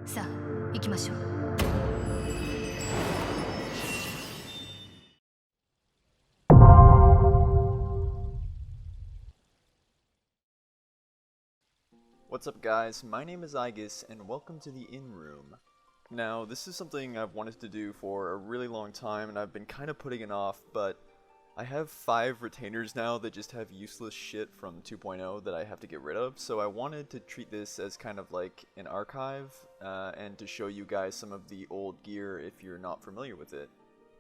さあ、行きましょう。What's up guys, my name is Aegis and welcome to the In Room. Now this is something I've wanted to do for a really long time and I've been kind of putting it off, but I have 5 retainers now that just have useless shit from 2.0 that I have to get rid of, so I wanted to treat this as kind of like an archive and to show you guys some of the old gear if you're not familiar with it.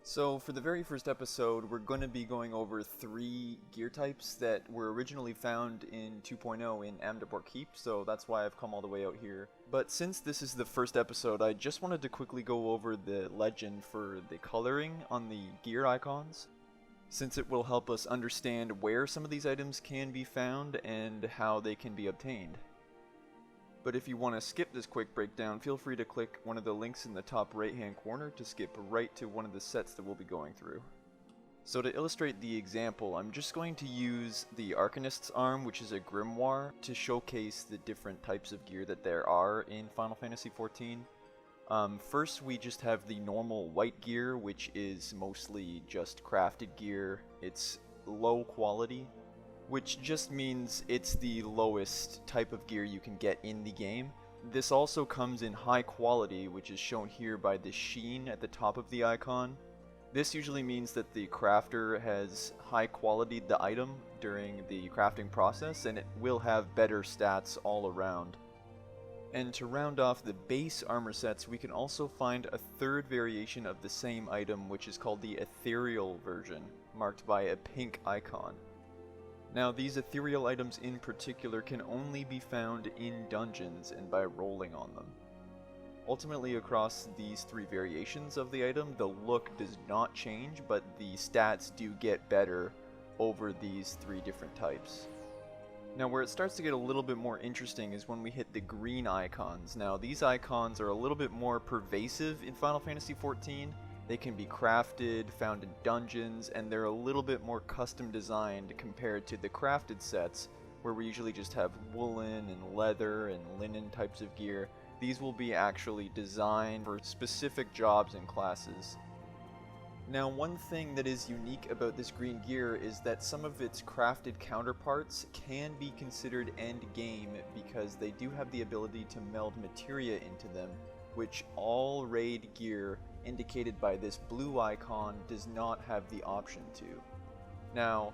So for the very first episode, we're going to be going over 3 gear types that were originally found in 2.0 in Amdapor Keep, so that's why I've come all the way out here. But since this is the first episode, I just wanted to quickly go over the legend for the coloring on the gear icons, since it will help us understand where some of these items can be found and how they can be obtained. But if you want to skip this quick breakdown, feel free to click one of the links in the top right hand corner to skip right to one of the sets that we'll be going through. So to illustrate the example, I'm just going to use the Arcanist's Arm, which is a grimoire, to showcase the different types of gear that there are in Final Fantasy XIV. First we just have the normal white gear, which is mostly just crafted gear. It's low quality, which just means it's the lowest type of gear you can get in the game. This also comes in high quality, which is shown here by the sheen at the top of the icon. This usually means that the crafter has high qualityed the item during the crafting process, and it will have better stats all around. And to round off the base armor sets, we can also find a third variation of the same item, which is called the ethereal version, marked by a pink icon. Now these ethereal items in particular can only be found in dungeons and by rolling on them. Ultimately, across these 3 variations of the item, the look does not change, but the stats do get better over these 3 different types. Now where it starts to get a little bit more interesting is when we hit the green icons. Now these icons are a little bit more pervasive in Final Fantasy XIV. They can be crafted, found in dungeons, and they're a little bit more custom designed compared to the crafted sets, where we usually just have woolen and leather and linen types of gear. These will be actually designed for specific jobs and classes. Now one thing that is unique about this green gear is that some of its crafted counterparts can be considered endgame because they do have the ability to meld materia into them, which all raid gear indicated by this blue icon does not have the option to. Now,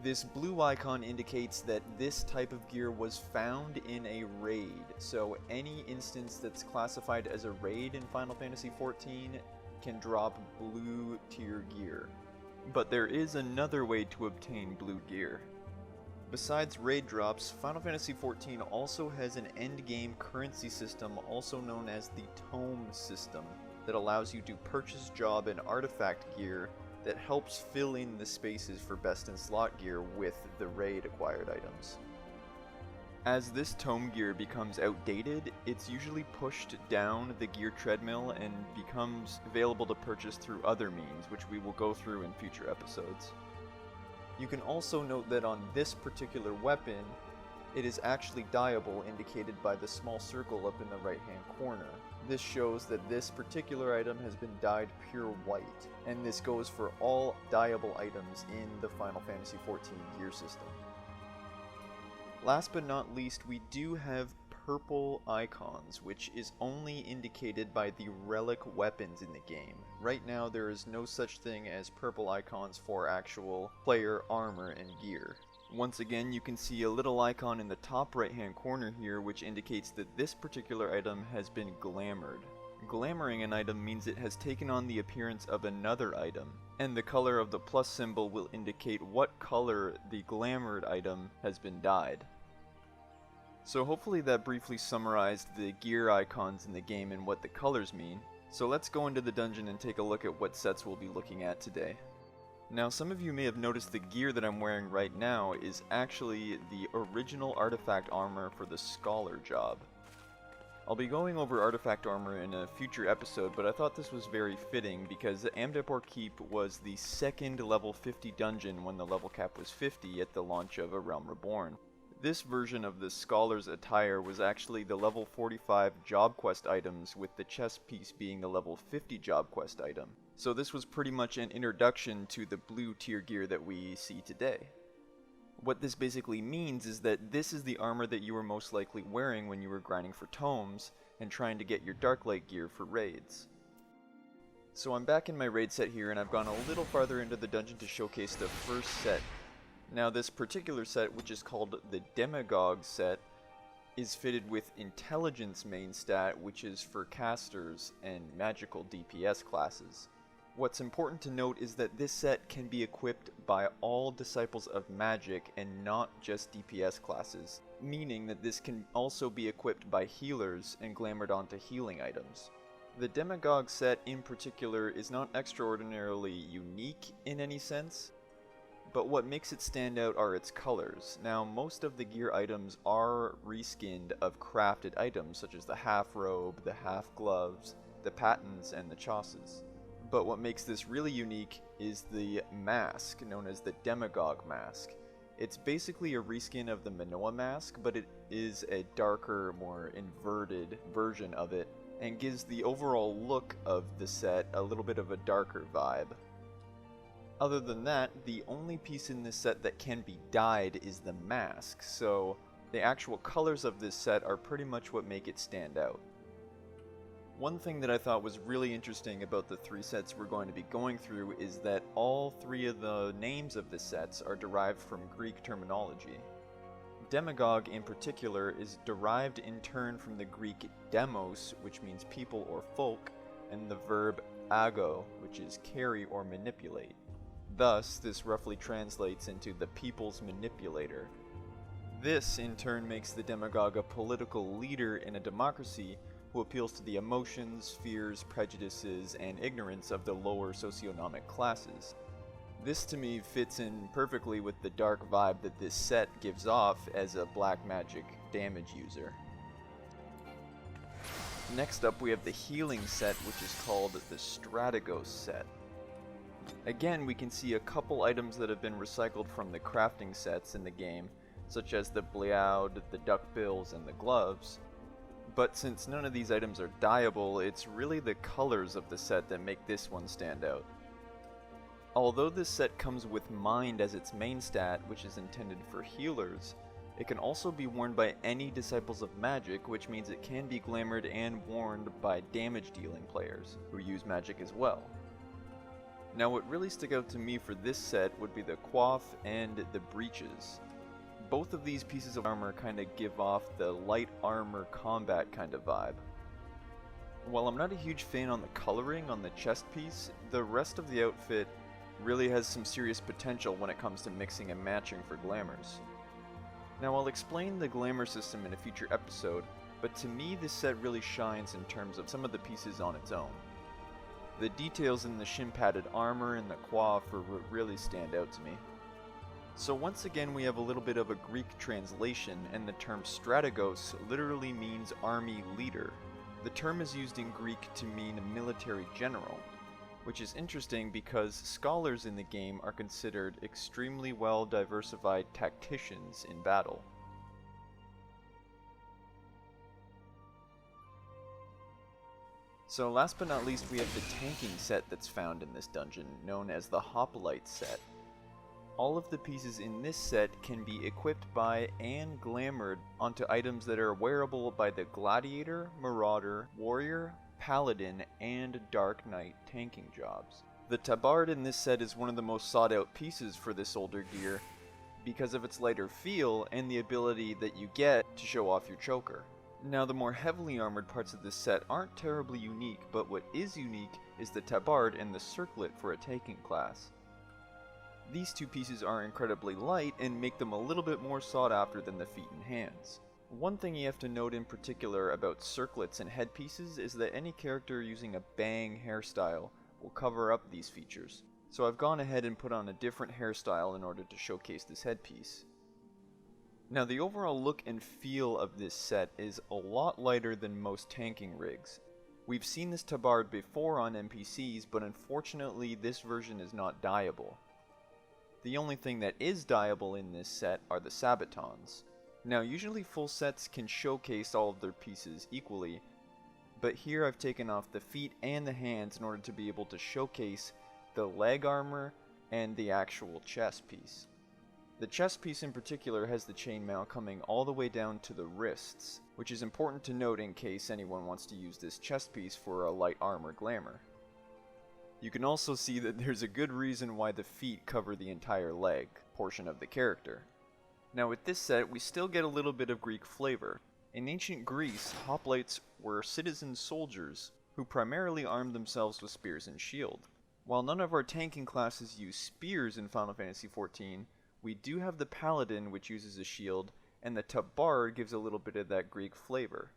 this blue icon indicates that this type of gear was found in a raid, so any instance that's classified as a raid in Final Fantasy XIV can drop blue tier gear. But there is another way to obtain blue gear. Besides raid drops, Final Fantasy XIV also has an endgame currency system, also known as the Tome system, that allows you to purchase job and artifact gear that helps fill in the spaces for best in slot gear with the raid acquired items. As this tome gear becomes outdated, it's usually pushed down the gear treadmill and becomes available to purchase through other means, which we will go through in future episodes. You can also note that on this particular weapon, it is actually dyeable, indicated by the small circle up in the right hand corner. This shows that this particular item has been dyed pure white, and this goes for all dyeable items in the Final Fantasy XIV gear system. Last but not least, we do have purple icons, which is only indicated by the relic weapons in the game. Right now there is no such thing as purple icons for actual player armor and gear. Once again, you can see a little icon in the top right hand corner here which indicates that this particular item has been glamoured. Glamoring an item means it has taken on the appearance of another item, and the color of the plus symbol will indicate what color the glamoured item has been dyed. So hopefully that briefly summarized the gear icons in the game and what the colors mean. So let's go into the dungeon and take a look at what sets we'll be looking at today. Now some of you may have noticed the gear that I'm wearing right now is actually the original artifact armor for the Scholar job. I'll be going over artifact armor in a future episode, but I thought this was very fitting because Amdapor Keep was the second level 50 dungeon when the level cap was 50 at the launch of A Realm Reborn. This version of the Scholar's attire was actually the level 45 job quest items, with the chest piece being the level 50 job quest item. So this was pretty much an introduction to the blue tier gear that we see today. What this basically means is that this is the armor that you were most likely wearing when you were grinding for tomes and trying to get your Darklight gear for raids. So I'm back in my raid set here, and I've gone a little farther into the dungeon to showcase the first set. Now this particular set, which is called the Demagogue set, is fitted with Intelligence main stat, which is for casters and magical DPS classes. What's important to note is that this set can be equipped by all Disciples of Magic and not just DPS classes, meaning that this can also be equipped by healers and glamored onto healing items. The Demagogue set in particular is not extraordinarily unique in any sense, but what makes it stand out are its colors. Now, most of the gear items are reskinned of crafted items such as the half robe, the half gloves, the patens, and the chasses. But what makes this really unique is the mask, known as the Demagogue mask. It's basically a reskin of the Minoa mask, but it is a darker, more inverted version of it, and gives the overall look of the set a little bit of a darker vibe. Other than that, the only piece in this set that can be dyed is the mask, so the actual colors of this set are pretty much what make it stand out. One thing that I thought was really interesting about the three sets we're going to be going through is that all three of the names of the sets are derived from Greek terminology. Demagogue in particular is derived in turn from the Greek demos, which means people or folk, and the verb ago, which is carry or manipulate. Thus, this roughly translates into the people's manipulator. This, in turn, makes the Demagogue a political leader in a democracy who appeals to the emotions, fears, prejudices, and ignorance of the lower socioeconomic classes. This, to me, fits in perfectly with the dark vibe that this set gives off as a black magic damage user. Next up, we have the healing set, which is called the Strategos set. Again, we can see a couple items that have been recycled from the crafting sets in the game, such as the Bleaud, the duckbills, and the gloves. But since none of these items are dyeable, it's really the colors of the set that make this one stand out. Although this set comes with Mind as its main stat, which is intended for healers, it can also be worn by any Disciples of Magic, which means it can be glamored and worn by damage dealing players, who use magic as well. Now what really stuck out to me for this set would be the coif and the breeches. Both of these pieces of armor kind of give off the light armor combat kind of vibe. While I'm not a huge fan on the coloring on the chest piece, the rest of the outfit really has some serious potential when it comes to mixing and matching for glamours. Now I'll explain the glamour system in a future episode, but to me this set really shines in terms of some of the pieces on its own. The details in the shin-padded armor and the coif are what really stand out to me. So once again we have a little bit of a Greek translation, and the term strategos literally means army leader. The term is used in Greek to mean a military general, which is interesting because scholars in the game are considered extremely well diversified tacticians in battle. So last but not least we have the tanking set that's found in this dungeon, known as the Hoplite set. All of the pieces in this set can be equipped by and glamoured onto items that are wearable by the Gladiator, Marauder, Warrior, Paladin, and Dark Knight tanking jobs. The tabard in this set is one of the most sought out pieces for this older gear because of its lighter feel and the ability that you get to show off your choker. Now the more heavily armored parts of this set aren't terribly unique, but what is unique is the tabard and the circlet for a tanking class. These two pieces are incredibly light and make them a little bit more sought after than the feet and hands. One thing you have to note in particular about circlets and headpieces is that any character using a bang hairstyle will cover up these features. So I've gone ahead and put on a different hairstyle in order to showcase this headpiece. Now the overall look and feel of this set is a lot lighter than most tanking rigs. We've seen this tabard before on NPCs, but unfortunately this version is not dyeable. The only thing that is dyeable in this set are the sabatons. Now usually full sets can showcase all of their pieces equally, but here I've taken off the feet and the hands in order to be able to showcase the leg armor and the actual chest piece. The chest piece in particular has the chainmail coming all the way down to the wrists, which is important to note in case anyone wants to use this chest piece for a light armor glamour. You can also see that there's a good reason why the feet cover the entire leg portion of the character. Now with this set, we still get a little bit of Greek flavor. In ancient Greece, hoplites were citizen soldiers who primarily armed themselves with spears and shield. While none of our tanking classes use spears in Final Fantasy XIV, we do have the paladin, which uses a shield, and the tabard gives a little bit of that Greek flavor.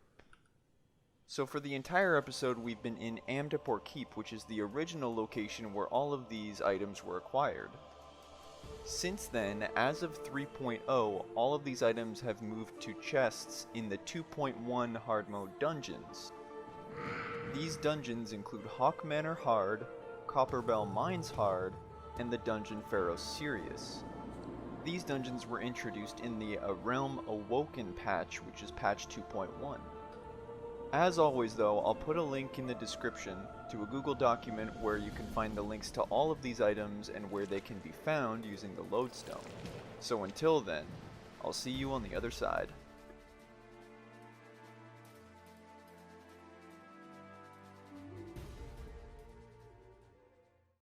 So for the entire episode, we've been in Amdapor Keep, which is the original location where all of these items were acquired. Since then, as of 3.0, all of these items have moved to chests in the 2.1 hard mode dungeons. These dungeons include Hawk Manor Hard, Copperbell Mines Hard, and the Dungeon Pharaoh Sirius. These dungeons were introduced in the A Realm Awoken patch, which is patch 2.1. As always though, I'll put a link in the description to a Google document where you can find the links to all of these items and where they can be found using the lodestone. So until then, I'll see you on the other side.